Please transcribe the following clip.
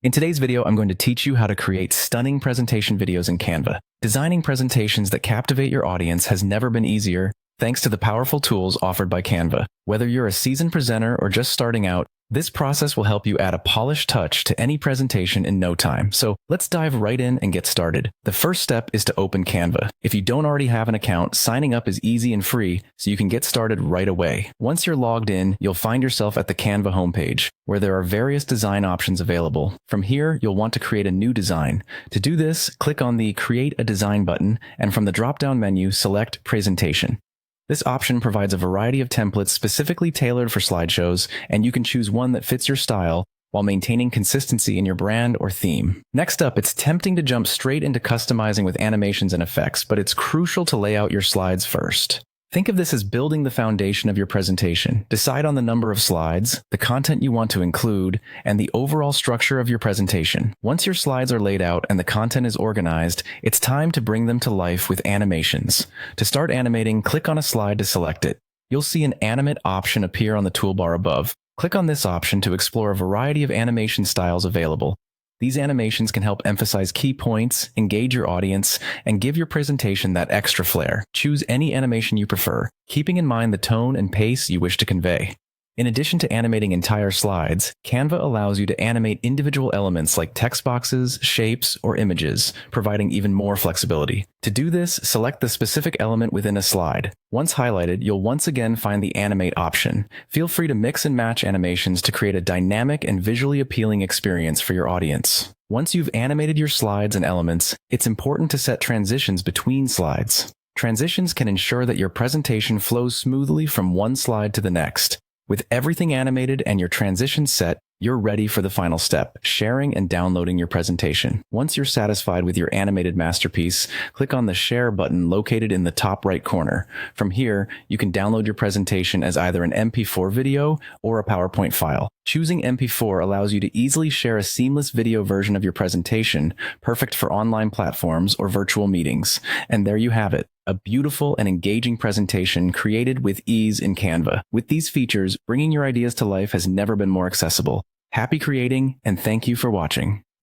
In today's video, I'm going to teach you how to create stunning presentation videos in Canva. Designing presentations that captivate your audience has never been easier thanks to the powerful tools offered by Canva. Whether you're a seasoned presenter or just starting out, this process will help you add a polished touch to any presentation in no time. So let's dive right in and get started. The first step is to open Canva. If you don't already have an account, signing up is easy and free, so you can get started right away. Once you're logged in, you'll find yourself at the Canva homepage, where there are various design options available. From here, you'll want to create a new design. To do this, click on the Create a Design button, and from the drop-down menu, select Presentation. This option provides a variety of templates specifically tailored for slideshows, and you can choose one that fits your style while maintaining consistency in your brand or theme. Next up, it's tempting to jump straight into customizing with animations and effects, but it's crucial to lay out your slides first. Think of this as building the foundation of your presentation. Decide on the number of slides, the content you want to include, and the overall structure of your presentation. Once your slides are laid out and the content is organized, it's time to bring them to life with animations. To start animating, click on a slide to select it. You'll see an animate option appear on the toolbar above. Click on this option to explore a variety of animation styles available. These animations can help emphasize key points, engage your audience, and give your presentation that extra flair. Choose any animation you prefer, keeping in mind the tone and pace you wish to convey. In addition to animating entire slides, Canva allows you to animate individual elements like text boxes, shapes, or images, providing even more flexibility. To do this, select the specific element within a slide. Once highlighted, you'll once again find the Animate option. Feel free to mix and match animations to create a dynamic and visually appealing experience for your audience. Once you've animated your slides and elements, it's important to set transitions between slides. Transitions can ensure that your presentation flows smoothly from one slide to the next. With everything animated and your transitions set, you're ready for the final step, sharing and downloading your presentation. Once you're satisfied with your animated masterpiece, click on the Share button located in the top right corner. From here, you can download your presentation as either an MP4 video or a PowerPoint file. Choosing MP4 allows you to easily share a seamless video version of your presentation, perfect for online platforms or virtual meetings. And there you have it, a beautiful and engaging presentation created with ease in Canva. With these features, bringing your ideas to life has never been more accessible. Happy creating, and thank you for watching.